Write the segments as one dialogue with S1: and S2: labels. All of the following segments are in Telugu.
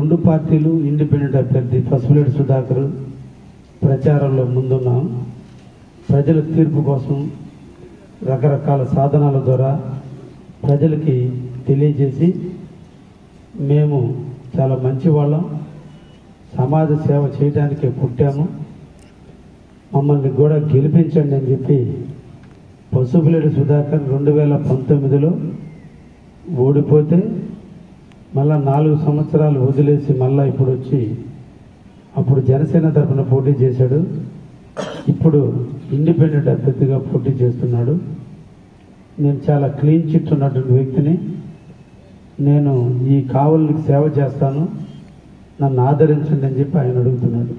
S1: రెండు పార్టీలు ఇండిపెండెంట్ అభ్యర్థి పసుపులేటి సుధాకర్ ప్రచారంలో ముందున్నాం. ప్రజల తీర్పు కోసం రకరకాల సాధనాల ద్వారా ప్రజలకి తెలియజేసి మేము చాలా మంచి వాళ్ళం, సమాజ సేవ చేయడానికే పుట్టాము, మమ్మల్ని కూడా గెలిపించండి అని చెప్పి పసుపులేటి సుధాకర్ 2019లో ఓడిపోతే మళ్ళా 4 సంవత్సరాలు వదిలేసి మళ్ళీ ఇప్పుడు వచ్చి అప్పుడు జనసేన తరఫున పోటీ చేశాడు. ఇప్పుడు ఇండిపెండెంట్ అభ్యర్థిగా పోటీ చేస్తున్నాడు. నేను చాలా క్లీన్ చిట్ ఉన్నటువంటి వ్యక్తిని. నేను ఈ కావలికి సేవ చేస్తాను, నన్ను ఆదరించండి అని చెప్పి ఆయన అడుగుతున్నాడు.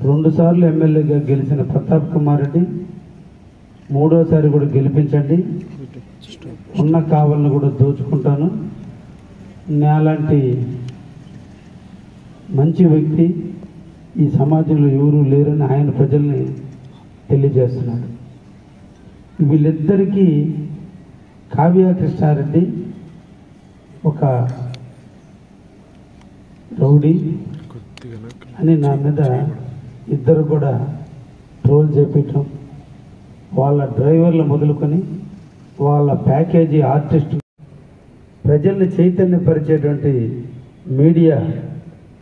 S1: 2 సార్లు ఎమ్మెల్యేగా గెలిచిన ప్రతాప్ కుమార్ రెడ్డి 3వసారి కూడా గెలిపించండి, ఉన్న కావలను కూడా దోచుకుంటాను, నాలాంటి మంచి వ్యక్తి ఈ సమాజంలో ఎవరూ లేరని ఆయన ప్రజల్ని తెలియజేస్తున్నాడు. వీళ్ళిద్దరికీ కావ్య కృష్ణారెడ్డి ఒక రౌడీ అని నా మీద ఇద్దరు కూడా ట్రోల్ చేపించడం, వాళ్ళ డ్రైవర్లు మొదలుకొని వాళ్ళ ప్యాకేజీ ఆర్టిస్ట్, ప్రజల్ని చైతన్యపరిచేటువంటి మీడియా,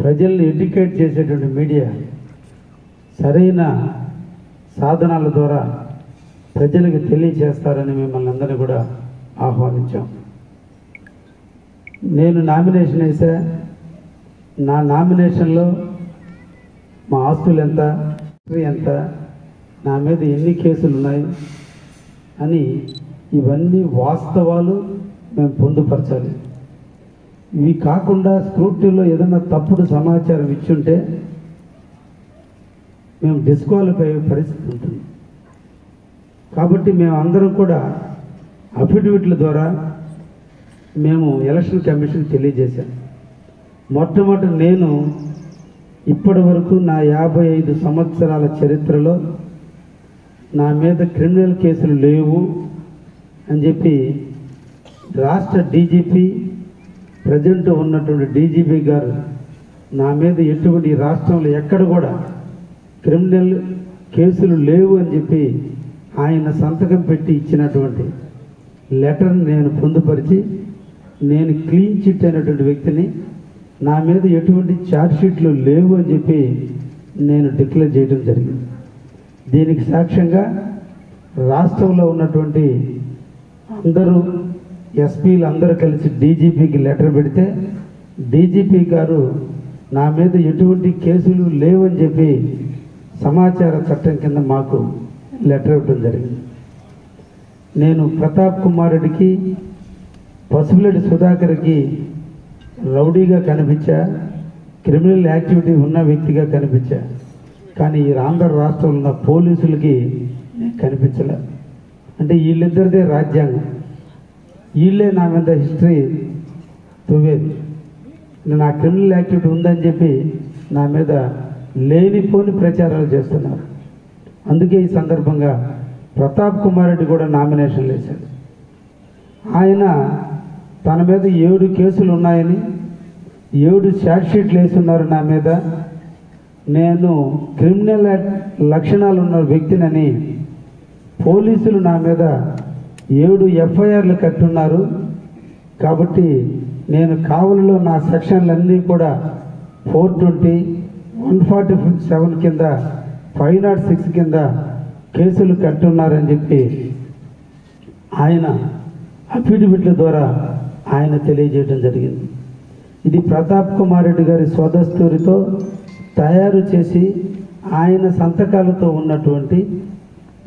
S1: ప్రజల్ని ఎడ్యుకేట్ చేసేటువంటి మీడియా సరైన సాధనాల ద్వారా ప్రజలకు తెలియజేస్తారని మిమ్మల్ని అందరినీ కూడా ఆహ్వానించాం. నేను నామినేషన్ వేసా. నా నామినేషన్లో మా ఆస్తులు ఎంత, ఎంత, నా మీద ఎన్ని కేసులు ఉన్నాయి అని ఇవన్నీ వాస్తవాలు మేము పొందుపరచాలి. ఇవి కాకుండా స్క్రూటినీలో ఏదైనా తప్పుడు సమాచారం ఇచ్చుంటే మేము డిస్క్వాలిఫై అయ్యే పరిస్థితి ఉంటుంది. కాబట్టి మేము అందరం కూడా అఫిడవిట్ల ద్వారా మేము ఎలక్షన్ కమిషన్ తెలియజేశాం. మొట్టమొదటి నేను ఇప్పటి వరకు నా 55 సంవత్సరాల చరిత్రలో నా మీద క్రిమినల్ కేసులు లేవు అని చెప్పి రాష్ట్ర డీజీపీ, ప్రజెంట్ ఉన్నటువంటి డీజీపీ గారు నా మీద ఎటువంటి రాష్ట్రంలో ఎక్కడ కూడా క్రిమినల్ కేసులు లేవు అని చెప్పి ఆయన సంతకం పెట్టి ఇచ్చినటువంటి లెటర్ని నేను పొందుపరిచి, నేను క్లీన్ చిట్ అయినటువంటి వ్యక్తిని, నా మీద ఎటువంటి ఛార్జ్షీట్లు లేవు అని చెప్పి నేను డిక్లేర్ చేయడం జరిగింది. దీనికి సాక్ష్యంగా రాష్ట్రంలో ఉన్నటువంటి అందరూ ఎస్పీలు అందరూ కలిసి డీజీపీకి లెటర్ పెడితే డీజీపీ గారు నా మీద ఎటువంటి కేసులు లేవని చెప్పి సమాచార చట్టం కింద మాకు లెటర్ ఇవ్వడం జరిగింది. నేను ప్రతాప్ కుమార్ రెడ్డికి, పసుపులేటి సుధాకర్కి రౌడీగా కనిపించా, క్రిమినల్ యాక్టివిటీ ఉన్న వ్యక్తిగా కనిపించా. కానీ ఈ ఆంధ్ర రాష్ట్రంలో ఉన్న పోలీసులకి కనిపించలే. అంటే వీళ్ళిద్దరిదే రాజ్యాంగం, వీళ్ళే నా మీద హిస్టరీ తువ్వేది. నేను ఆ క్రిమినల్ యాక్టివిటీ ఉందని చెప్పి నా మీద లేనిపోని ప్రచారాలు చేస్తున్నారు. అందుకే ఈ సందర్భంగా ప్రతాప్ కుమార్ రెడ్డి కూడా నామినేషన్లు వేశాడు. ఆయన తన మీద 7 కేసులు ఉన్నాయని 7 ఛార్జ్షీట్లు వేస్తున్నారు నా మీద, నేను క్రిమినల్ లక్షణాలు ఉన్న వ్యక్తినని పోలీసులు నా మీద 7 ఎఫ్ఐఆర్లు కట్టున్నారు. కాబట్టి నేను కావలిలో నా సెక్షన్లన్నీ కూడా 420, 147 కింద, 506 కింద కేసులు కట్టున్నారని చెప్పి ఆయన అఫిడవిట్ల ద్వారా ఆయన తెలియజేయడం జరిగింది. ఇది ప్రతాప్ కుమార్ రెడ్డి గారి స్వదస్తూరితో తయారు చేసి ఆయన సంతకాలతో ఉన్నటువంటి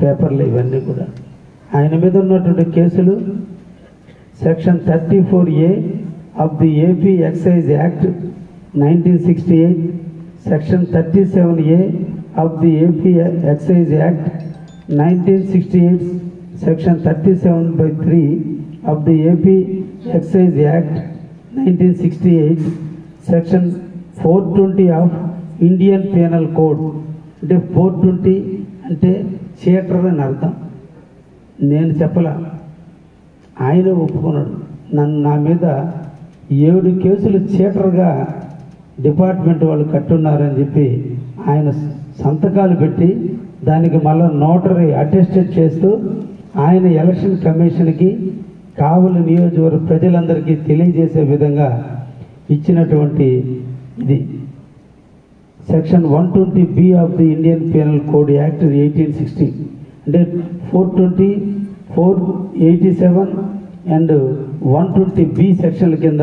S1: పేపర్లు ఇవన్నీ కూడా. ఆయన మీద ఉన్నటువంటి కేసులు section 34A of the AP excise act 1968, section 37A of the AP excise act 1968, section 37/3 of the AP excise act 1968, section 420 of Indian penal code. అంటే 420 అంటే థియేటర్ అని అర్థం. నేను చెప్పలా, ఆయన ఒప్పుకున్నాడు. నా మీద 7 కేసులు చీటర్గా డిపార్ట్మెంట్ వాళ్ళు కట్టున్నారని చెప్పి ఆయన సంతకాలు పెట్టి దానికి మళ్ళీ నోటరీ అటెస్టెడ్ చేస్తూ ఆయన ఎలక్షన్ కమిషన్కి కావలి నియోజకవర్గ ప్రజలందరికీ తెలియజేసే విధంగా ఇచ్చినటువంటి ఇది section 120B of the Indian penal code act 1860 అంటే 420, 487 అండ్ 120B సెక్షన్ల కింద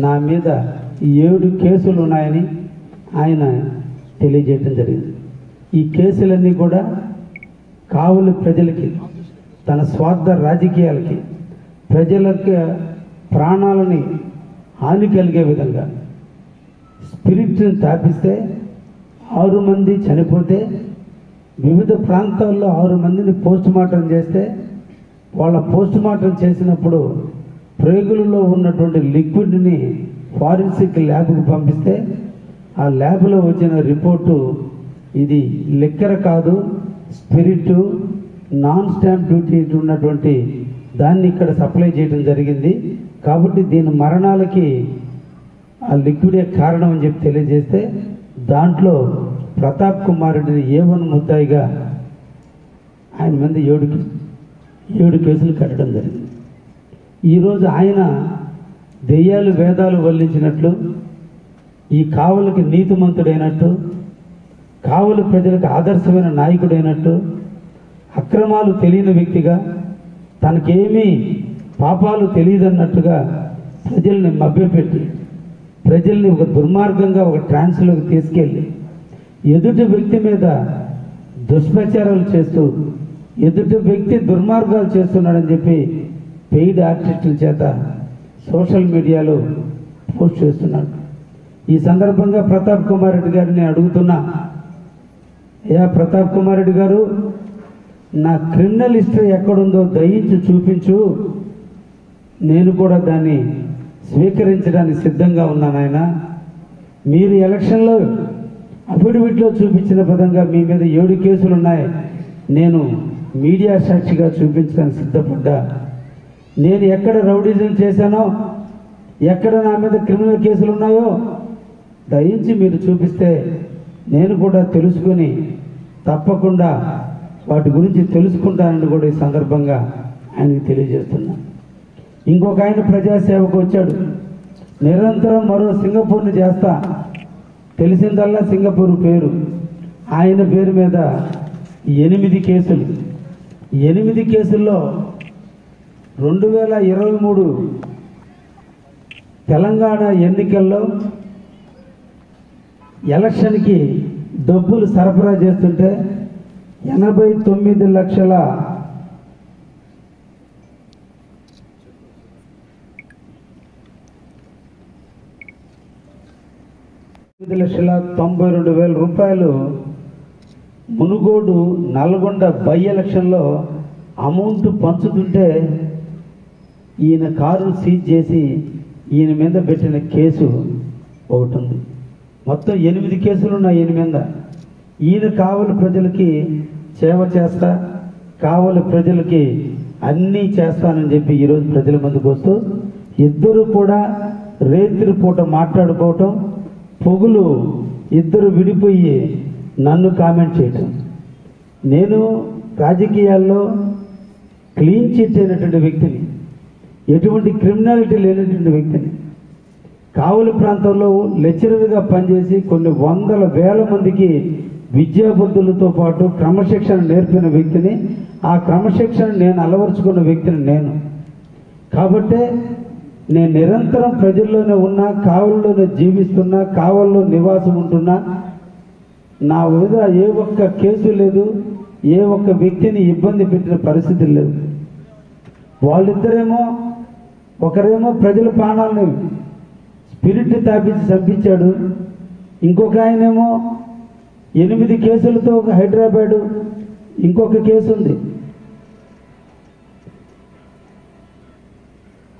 S1: నా మీద 7 కేసులు ఉన్నాయని ఆయన తెలియజేయడం జరిగింది. ఈ కేసులన్నీ కూడా కావలి ప్రజలకి, తన స్వార్థ రాజకీయాలకి, ప్రజలకి ప్రాణాలని హాని కలిగే విధంగా స్పిరిట్ని తాపిస్తే 6 మంది చనిపోతే వివిధ ప్రాంతాల్లో 6 మందిని పోస్ట్ మార్టం చేస్తే వాళ్ళ పోస్ట్ మార్టం చేసినప్పుడు ప్రేగులలో ఉన్నటువంటి లిక్విడ్ని ఫారెన్సిక్ ల్యాబ్కి పంపిస్తే ఆ ల్యాబ్లో వచ్చిన రిపోర్టు ఇది లిక్కర్ కాదు, స్పిరిట్, నాన్ స్టాంప్ డ్యూటీ ఉన్నటువంటి దాన్ని ఇక్కడ సప్లై చేయడం జరిగింది. కాబట్టి దీని మరణాలకి ఆ లిక్విడే కారణం అని చెప్పి తెలియజేస్తే దాంట్లో ప్రతాప్ కుమార్ రెడ్డిని A1 ముద్దాయిగా ఆయన మీద 7 కేసులు కట్టడం జరిగింది. ఈరోజు ఆయన దెయ్యాలు వేదాలు వల్లించినట్లు, ఈ కావలికి నీతిమంతుడైనట్టు, కావలి ప్రజలకు ఆదర్శమైన నాయకుడైనట్టు, అక్రమాలు తెలియని వ్యక్తిగా, తనకేమీ పాపాలు తెలియదన్నట్టుగా ప్రజల్ని మభ్యపెట్టి ప్రజల్ని ఒక దుర్మార్గంగా ఒక ట్రాన్స్లోకి తీసుకెళ్ళి ఎదుటి వ్యక్తి మీద దుష్ప్రచారాలు చేస్తూ ఎదుటి వ్యక్తి దుర్మార్గాలు చేస్తున్నాడని చెప్పి పెయిడ్ ఆర్టిస్టుల చేత సోషల్ మీడియాలో పోస్ట్ చేస్తున్నాడు. ఈ సందర్భంగా ప్రతాప్ కుమార్ రెడ్డి గారిని అడుగుతున్నా, అయ్యా ప్రతాప్ కుమార్ రెడ్డి గారు, నా క్రిమినల్ హిస్టరీ ఎక్కడుందో దయించి చూపించు, నేను కూడా దాన్ని స్వీకరించడానికి సిద్ధంగా ఉన్నాను. ఆయన మీరు ఎలక్షన్లో అఫిడవిట్లో చూపించిన విధంగా మీ మీద 7 కేసులు ఉన్నాయి, నేను మీడియా సాక్షిగా చూపించడానికి సిద్ధపడ్డా. నేను ఎక్కడ రౌడీజం చేశానో, ఎక్కడ నా మీద క్రిమినల్ కేసులు ఉన్నాయో దయించి మీరు చూపిస్తే నేను కూడా తెలుసుకొని తప్పకుండా వాటి గురించి తెలుసుకుంటానని కూడా ఈ సందర్భంగా ఆయనకి తెలియజేస్తున్నా. ఇంకొక ఆయన ప్రజాసేవకు వచ్చాడు, నిరంతరం మరో సింగపూర్ని చేస్తా, తెలిసిందల్లా సింగపూర్ పేరు. ఆయన పేరు మీద 8 కేసులు. 8 కేసుల్లో 2023 తెలంగాణ ఎన్నికల్లో ఎలక్షన్కి డబ్బులు సరఫరా చేస్తుంటే 89 లక్షల 92,000 రూపాయలు మునుగోడు నల్గొండ బై ఎలక్షన్లో అమౌంట్ పంచుతుంటే ఈయన కారును సీజ్ చేసి ఈయన మీద పెట్టిన కేసు ఒకటి ఉంది. మొత్తం 8 కేసులు ఉన్నాయి ఈయన మీద. ఈయన కావలి ప్రజలకి సేవ చేస్తా, కావలి ప్రజలకి అన్నీ చేస్తానని చెప్పి ఈరోజు ప్రజల ముందుకు వస్తూ ఇద్దరు కూడా రేత్రి పూట మాట్లాడుకోవటం, పొగులు ఇద్దరు విడిపోయి నన్ను కామెంట్ చేయటం. నేను రాజకీయాల్లో క్లీన్ చిట్ అయినటువంటి వ్యక్తిని, ఎటువంటి క్రిమినాలిటీ లేనటువంటి వ్యక్తిని, కావలి ప్రాంతంలో లెక్చరర్గా పనిచేసి కొన్ని వందల వేల మందికి విద్యాబుద్ధులతో పాటు క్రమశిక్షణ నేర్పిన వ్యక్తిని, ఆ క్రమశిక్షణ నేను అలవరుచుకున్న వ్యక్తిని నేను. కాబట్టే నేను నిరంతరం ప్రజల్లోనే ఉన్నా, కావలిలోనే జీవిస్తున్నా, కావలిలో నివాసం ఉంటున్నా. నా మీద ఏ ఒక్క కేసు లేదు, ఏ ఒక్క వ్యక్తిని ఇబ్బంది పెట్టిన పరిస్థితి లేదు. వాళ్ళిద్దరేమో, ఒకరేమో ప్రజల ప్రాణాలను స్పిరిట్ తాపించి చంపించాడు, ఇంకొక ఆయనేమో 8 కేసులతో హైదరాబాదు ఇంకొక కేసు ఉంది,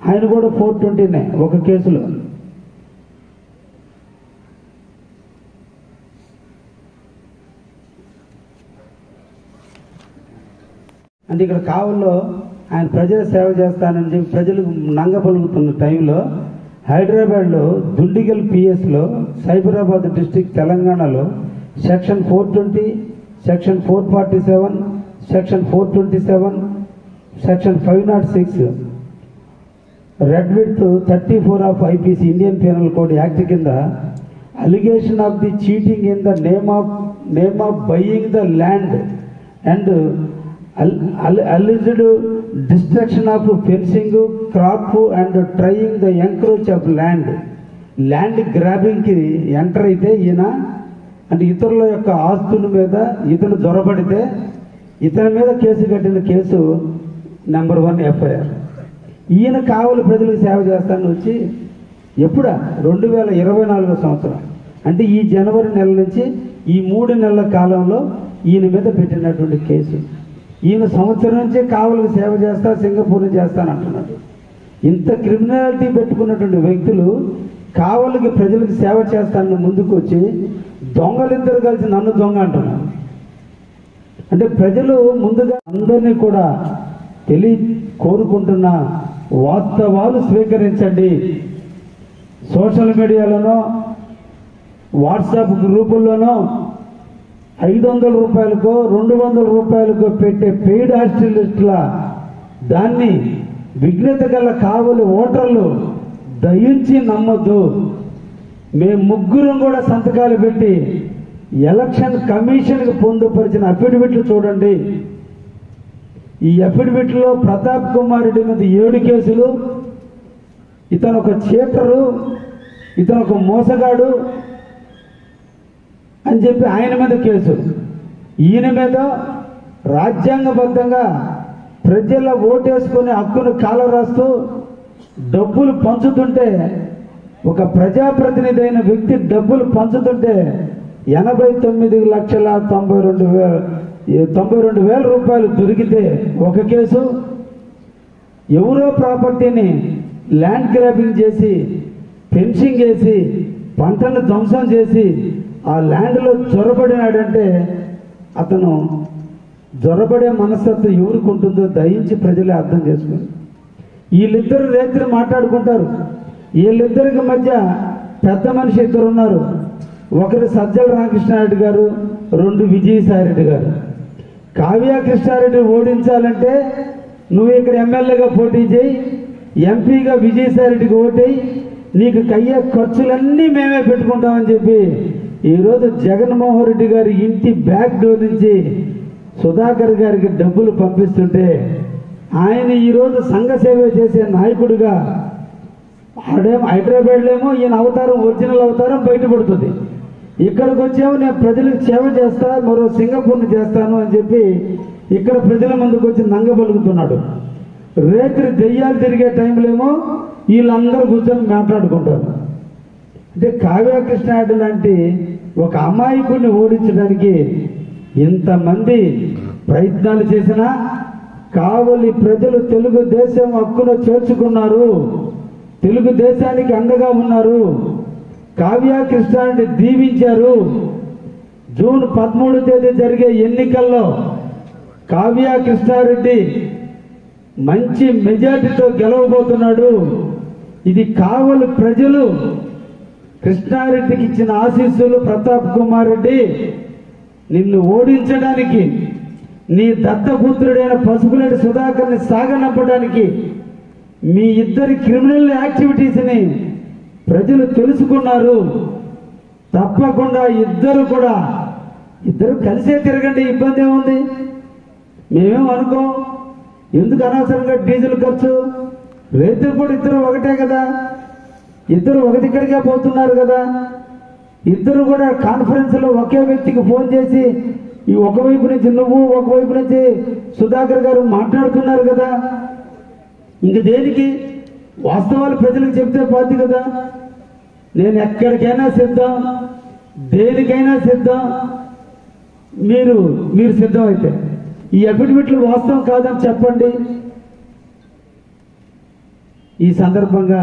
S1: ఆయన కూడా 420 ఒక కేసులో. అంటే ఇక్కడ కావల్లో ఆయన ప్రజల సేవ చేస్తానని చెప్పి ప్రజలకు నంగపలుకుతున్న టైంలో హైదరాబాద్లో దుండిగల్ పిఎస్లో, సైబరాబాద్ డిస్టిక్ తెలంగాణలో section 420, section 447, section 427, section 506 read with 34 of IPC Indian penal code act కింద allegation of the cheating in the name of buying the land and alleged destruction of fencing, crop and trying the encroach of land grabbing కి ఎంటర్ అయితే ఈయన అంటే ఇతరుల యొక్క ఆస్తుల మీద ఇతను దొరబడితే ఇతని మీద కేసు కట్టిన కేసు నెంబర్ 1 ఎఫ్ఐఆర్. ఈయన కావలి ప్రజలకు సేవ చేస్తానని వచ్చి ఎప్పుడా 2024 సంవత్సరం అంటే ఈ జనవరి నెల నుంచి ఈ 3 నెలల కాలంలో ఈయన మీద పెట్టినటువంటి కేసు. ఈయన సంవత్సరం నుంచే కావలికి సేవ చేస్తా, సింగపూర్ చేస్తానంటున్నాడు. ఇంత క్రిమినాలిటీ పెట్టుకున్నటువంటి వ్యక్తులు కావలికి ప్రజలకు సేవ చేస్తానని ముందుకు వచ్చి దొంగలిద్దరు కలిసి నన్ను దొంగ అంటున్నారు. అంటే ప్రజలు ముందుగా అందరినీ కూడా కోరుకుంటున్న వాస్తవాలు స్వీకరించండి. సోషల్ మీడియాలోనో వాట్సాప్ గ్రూపుల్లోనో 500 రూపాయలకో 200 రూపాయలకో పెట్టే పెయిడ్ హాస్టలిస్టుల దాన్ని విఘ్నత గల కావలి ఓటర్లు దయించి నమ్మొద్దు. మేము ముగ్గురం కూడా సంతకాలు పెట్టి ఎలక్షన్ కమిషన్కి పొందుపరిచిన అఫిడవిట్లు చూడండి. ఈ అఫిడవిట్లో ప్రతాప్ కుమార్ రెడ్డి మీద 7 కేసులు, ఇతను ఒక చీటరు, ఇతను ఒక మోసగాడు అని చెప్పి ఆయన మీద కేసు. ఈయన మీద రాజ్యాంగబద్ధంగా ప్రజల ఓటేసుకునే హక్కును కాలరాస్తూ డబ్బులు పంచుతుంటే, ఒక ప్రజాప్రతినిధి అయిన వ్యక్తి డబ్బులు పంచుతుంటే 89,92,000 రూపాయలు దొరికితే ఒక కేసు, ఎవరో ప్రాపర్టీని ల్యాండ్ గ్రాబింగ్ చేసి ఫెన్సింగ్ వేసి పంటను ధ్వంసం చేసి ఆ ల్యాండ్లో జొరబడినాడంటే అతను జొరబడే మనస్తత్వం ఎవరికి ఉంటుందో దయించి ప్రజలే అర్థం చేసుకుని. వీళ్ళిద్దరు రైతులు మాట్లాడుకుంటారు. వీళ్ళిద్దరికి మధ్య పెద్ద మనిషి 2 ఉన్నారు. ఒకరు సజ్జల రామకృష్ణారెడ్డి గారు, 2 విజయసాయిరెడ్డి గారు. కావ్య కృష్ణారెడ్డి ఓడించాలంటే నువ్వు ఇక్కడ ఎమ్మెల్యేగా పోటీ చేయి, ఎంపీగా విజయసాయిరెడ్డికి ఓటేయి, నీకు కయ్యే ఖర్చులన్నీ మేమే పెట్టుకుంటామని చెప్పి ఈరోజు జగన్మోహన్ రెడ్డి గారి ఇంటి బ్యాక్ డోర్ నుంచి సుధాకర్ గారికి డబ్బులు పంపిస్తుంటే ఆయన ఈరోజు సంఘ సేవ చేసే నాయకుడిగా హైదరాబాద్లో ఏమో ఈయన అవతారం, ఒరిజినల్ అవతారం బయటపడుతుంది. ఇక్కడికి వచ్చేమో నేను ప్రజలకు సేవ చేస్తా, మరో సింగపూర్ని చేస్తాను అని చెప్పి ఇక్కడ ప్రజల ముందుకు వచ్చి నంగబలుగుతున్నాడు. రేత్రి దెయ్యాలు తిరిగే టైంలో ఏమో వీళ్ళందరూ కూర్చొని మాట్లాడుకుంటారు. అంటే కావ్య కృష్ణారెడ్డి లాంటి ఒక అమాయకుడిని ఓడించడానికి ఇంతమంది ప్రయత్నాలు చేసినా కావలి ప్రజలు తెలుగుదేశం హక్కును చేర్చుకున్నారు, తెలుగుదేశానికి అండగా ఉన్నారు, కావ్య కృష్ణారెడ్డి దీవించారు. జూన్ 13వ తేదీ జరిగే ఎన్నికల్లో కావ్య కృష్ణారెడ్డి మంచి మెజార్టీతో గెలవబోతున్నాడు. ఇది కావలి ప్రజలు కృష్ణారెడ్డికి ఇచ్చిన ఆశీస్సులు. ప్రతాప్ కుమార్ రెడ్డి నిన్ను ఓడించడానికి, నీ దత్తపుత్రుడైన పసుపులేటి సుధాకర్ని సాగనంపడానికి, మీ ఇద్దరి క్రిమినల్ యాక్టివిటీస్ని ప్రజలు తెలుసుకున్నారు. తప్పకుండా ఇద్దరు కలిసే తిరగండి, ఇబ్బంది ఏముంది? మేమేం అనుకోం. ఎందుకు అనవసరంగా డీజిల్ ఖర్చు? రైతులు కూడా ఇద్దరు ఒకటే కదా, ఇద్దరు ఒక దగ్గరికే పోతున్నారు కదా. ఇద్దరు కూడా కాన్ఫరెన్స్లో ఒకే వ్యక్తికి ఫోన్ చేసి ఈ ఒకవైపు నుంచి నువ్వు, ఒకవైపు నుంచి సుధాకర్ గారు మాట్లాడుతున్నారు కదా. ఇంక దేనికి? వాస్తవాలు ప్రజలకు చెప్తే పోద్ది కదా. నేను ఎక్కడికైనా సిద్ధం, దేనికైనా సిద్ధం, మీరు సిద్ధం అయితే ఈ అఫిడవిట్లు వాస్తవం కాదని చెప్పండి. ఈ సందర్భంగా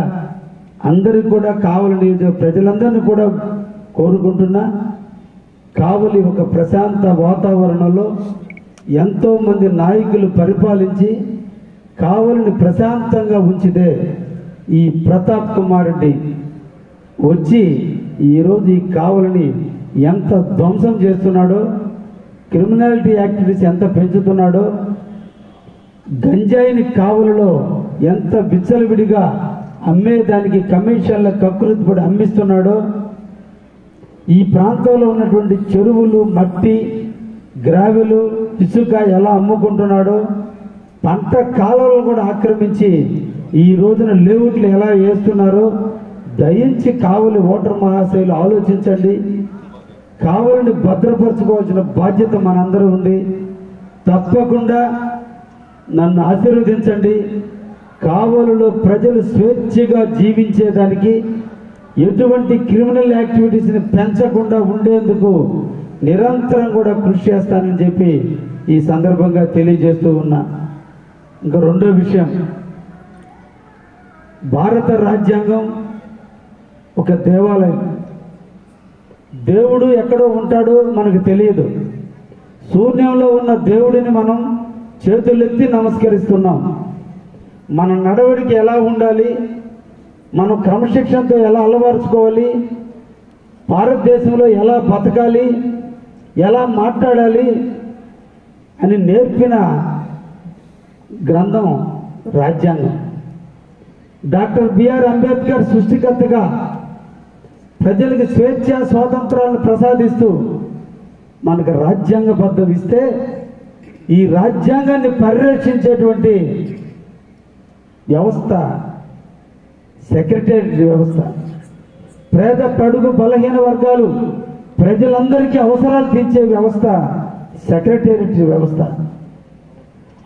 S1: అందరికి కూడా కావలి నియోజక ప్రజలందరినీ కూడా కోరుకుంటున్నా, కావలి ఒక ప్రశాంత వాతావరణంలో ఎంతోమంది నాయకులు పరిపాలించి కావలిని ప్రశాంతంగా ఉంచితే ఈ ప్రతాప్ కుమార్ రెడ్డి వచ్చి ఈరోజు ఈ కావలిని ఎంత ధ్వంసం చేస్తున్నాడో, క్రిమినాలిటీ యాక్టివిటీస్ ఎంత పెంచుతున్నాడో, గంజాయిని కావలిలో ఎంత విచ్చలవిడిగా అమ్మేదానికి కమిషన్ల కకృతిపడి అమ్మిస్తున్నాడో, ఈ ప్రాంతంలో ఉన్నటువంటి చెరువులు, మట్టి, గ్రావెలు, ఇసుక ఎలా అమ్ముకుంటున్నాడో, పంట కాలువలను కూడా ఆక్రమించి ఈ రోజున లేఅవుట్లు ఎలా వేస్తున్నారో దయించి కావలి ఓటర్ మహాశయులు ఆలోచించండి. కావలిని భద్రపరచుకోవాల్సిన బాధ్యత మనందరూ ఉంది. తప్పకుండా నన్ను ఆశీర్వదించండి. కావలిలో ప్రజలు స్వేచ్ఛగా జీవించేదానికి, ఎటువంటి క్రిమినల్ యాక్టివిటీస్ని పెంచకుండా ఉండేందుకు నిరంతరం కూడా కృషి చేస్తానని చెప్పి ఈ సందర్భంగా తెలియజేస్తూ ఉన్నా. ఇంకా రెండో విషయం, భారత రాజ్యాంగం ఒక దేవాలయం. దేవుడు ఎక్కడో ఉంటాడో మనకు తెలియదు. శూన్యంలో ఉన్న దేవుడిని మనం చేతులెత్తి నమస్కరిస్తున్నాం. మన నడవడికి ఎలా ఉండాలి, మనం క్రమశిక్షణతో ఎలా అలవరుచుకోవాలి, భారతదేశంలో ఎలా బతకాలి, ఎలా మాట్లాడాలి అని నేర్పిన గ్రంథం రాజ్యాంగం. డాక్టర్ బిఆర్ అంబేద్కర్ సృష్టికర్తగా ప్రజలకు స్వేచ్ఛ స్వాతంత్రాలను ప్రసాదిస్తూ మనకు రాజ్యాంగబద్ధం ఇస్తే, ఈ రాజ్యాంగాన్ని పరిరక్షించేటువంటి వ్యవస్థ సెక్రటేరియట్ వ్యవస్థ. పేద పడుగు బలహీన వర్గాలు ప్రజలందరికీ అవసరాలు తీర్చే వ్యవస్థ సెక్రటేరియట్ వ్యవస్థ.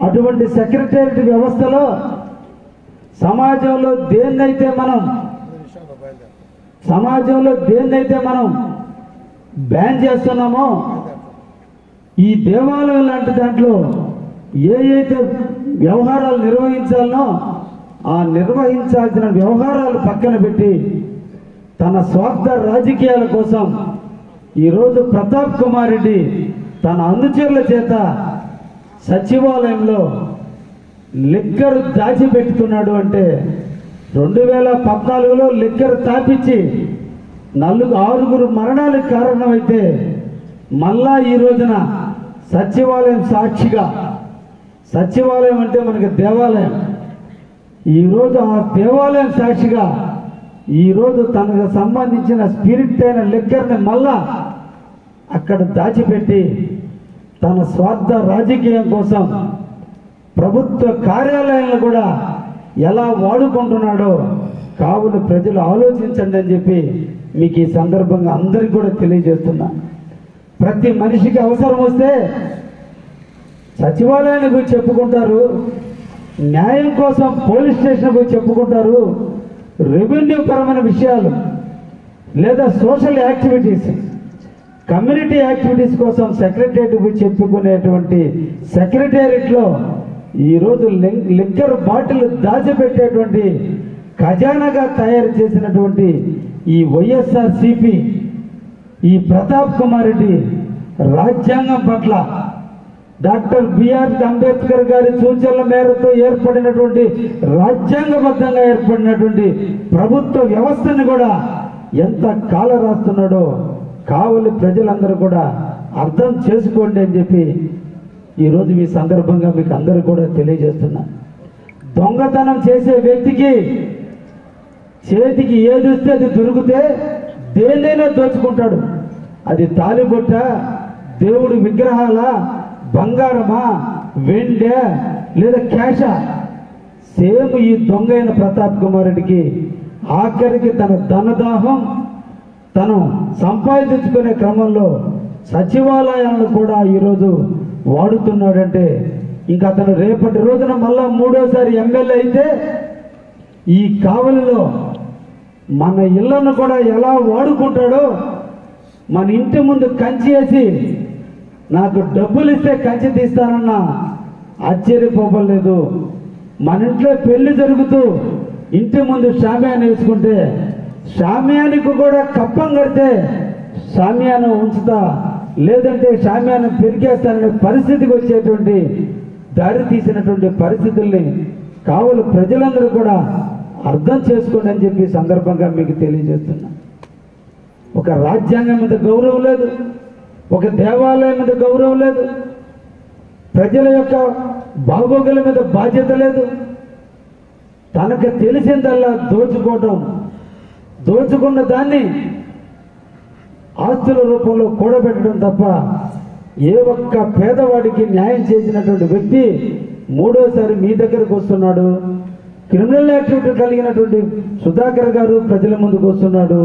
S1: అటువంటి సెక్రటేరియట్ వ్యవస్థలో సమాజంలో దేన్నైతే మనం బ్యాన్ చేస్తున్నామో, ఈ దేవాలయం లాంటి దాంట్లో ఏ అయితే వ్యవహారాలు నిర్వహించాలనో ఆ నిర్వహించాల్సిన వ్యవహారాలు పక్కన పెట్టి తన స్వార్థ రాజకీయాల కోసం ఈరోజు ప్రతాప్ కుమార్ రెడ్డి తన అనుచరుల చేత సచివాలయంలో లిక్కర్ దాచిపెట్టుతున్నాడు. అంటే 2014లో లిక్కర్ తాపించి 6 మరణాలకు కారణమైతే మళ్ళా ఈ రోజున సచివాలయం సాక్షిగా, సచివాలయం అంటే మనకి దేవాలయం, ఈరోజు ఆ దేవాలయం సాక్షిగా ఈరోజు తనకు సంబంధించిన స్పిరిట్ అయిన లిక్కర్ని మళ్ళా అక్కడ దాచిపెట్టి తన స్వార్థ రాజకీయం కోసం ప్రభుత్వ కార్యాలయాలను కూడా ఎలా వాడుకుంటున్నాడో కావున ప్రజలు ఆలోచించండి అని చెప్పి మీకు ఈ సందర్భంగా అందరికీ కూడా తెలియజేస్తున్నా. ప్రతి మనిషికి అవసరం వస్తే సచివాలయానికి పోయి చెప్పుకుంటారు, న్యాయం కోసం పోలీస్ స్టేషన్ పోయి చెప్పుకుంటారు, రెవెన్యూ పరమైన విషయాలు లేదా సోషల్ యాక్టివిటీస్, కమ్యూనిటీ యాక్టివిటీస్ కోసం సెక్రటేరియట్ పోయి చెప్పుకునేటువంటి సెక్రటేరియట్లో ఈరోజు లిక్కర్ బాటిల్ దాచిపెట్టేటువంటి ఖజానాగా తయారు చేసినటువంటి ఈ వైఎస్ఆర్సీపీ, ఈ ప్రతాప్ కుమార్ రెడ్డి రాజ్యాంగం పట్ల, డాక్టర్ బిఆర్ అంబేద్కర్ గారి సూచనల మేరతో ఏర్పడినటువంటి రాజ్యాంగబద్ధంగా ఏర్పడినటువంటి ప్రభుత్వ వ్యవస్థను కూడా ఎంత కాల రాస్తున్నాడో కావలి ప్రజలందరూ కూడా అర్థం చేసుకోండి అని చెప్పి ఈరోజు ఈ సందర్భంగా మీకు అందరూ కూడా తెలియజేస్తున్నా. దొంగతనం చేసే వ్యక్తికి చేతికి ఏది వస్తే అది దొరికితే దేన్నైనా దోచుకుంటాడు. అది తాలిబొట్ట, దేవుడి విగ్రహాల, బంగారమా, వెండే లేదా క్యాషా, సేమ్ ఈ దొంగ అయిన ప్రతాప్ కుమార్ రెడ్డికి ఆఖరికి తన ధనదాహం తను సంపాదించుకునే క్రమంలో సచివాలయాలను కూడా ఈరోజు వాడుతున్నాడంటే ఇంకా అతను రేపటి రోజున మళ్ళా 3వసారి ఎమ్మెల్యే అయితే ఈ కావలిలో మన ఇళ్లను కూడా ఎలా వాడుకుంటాడో, మన ఇంటి ముందు కంచి వేసి నాకు డబ్బులు ఇస్తే కంచి తీస్తానన్నా ఆశ్చర్యపోవలేదు. మన ఇంట్లో పెళ్లి జరుగుతూ ఇంటి ముందు షామియాన వేసుకుంటే షామియానికి కూడా కప్పం కడితే షామియాన ఉంచుతా, లేదంటే షామియాన పెరిగేస్తాననే పరిస్థితికి వచ్చేటువంటి దారి తీసినటువంటి పరిస్థితుల్ని కావలి ప్రజలందరూ కూడా అర్థం చేసుకోండి అని చెప్పి సందర్భంగా మీకు తెలియజేస్తున్నా. ఒక రాజ్యాంగం మీద గౌరవం లేదు, ఒక దేవాలయం మీద గౌరవం లేదు, ప్రజల యొక్క బాగోగుల మీద బాధ్యత లేదు. తనకు తెలిసిందల్లా దోచుకోవటం, దోచుకున్న దాన్ని ఆస్తుల రూపంలో కూడబెట్టడం తప్ప ఏ ఒక్క పేదవాడికి న్యాయం చేసినటువంటి వ్యక్తి మూడోసారి మీ దగ్గరకు వస్తున్నాడు. క్రిమినల్ యాక్టివిటీ కలిగినటువంటి సుధాకర్ గారు ప్రజల ముందుకు వస్తున్నాడు.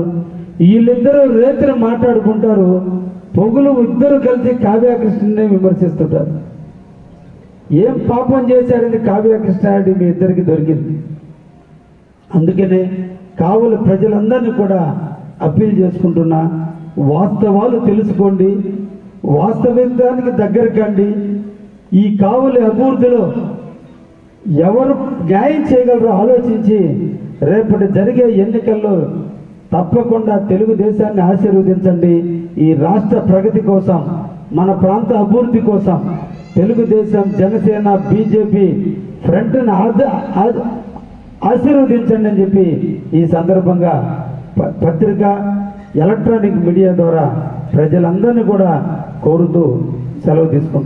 S1: వీళ్ళిద్దరూ రేతులు మాట్లాడుకుంటారు, పొగులు ఇద్దరు కలిసి కావ్యకృష్ణని విమర్శిస్తుంటారు. ఏం పాపం చేశాడని కావ్యకృష్ణారెడ్డి మీ ఇద్దరికి దొరికింది. అందుకనే కావలి ప్రజలందరినీ కూడా అప్పీల్ చేసుకుంటున్నా, వాస్తవాలు తెలుసుకోండి, వాస్తవికానికి దగ్గర కండి. ఈ కావలి అభివృద్ధిలో ఎవరు న్యాయం చేయగలరో ఆలోచించి రేపటి జరిగే ఎన్నికల్లో తప్పకుండా తెలుగుదేశాన్ని ఆశీర్వదించండి. ఈ రాష్ట్ర ప్రగతి కోసం, మన ప్రాంత అభివృద్ధి కోసం తెలుగుదేశం, జనసేన, బీజేపీ ఫ్రంట్ని ఆశీర్వదించండి అని చెప్పి ఈ సందర్భంగా పత్రిక, ఎలక్ట్రానిక్ మీడియా ద్వారా ప్రజలందరినీ కూడా కోరుతూ సెలవు తీసుకుంటున్నాను.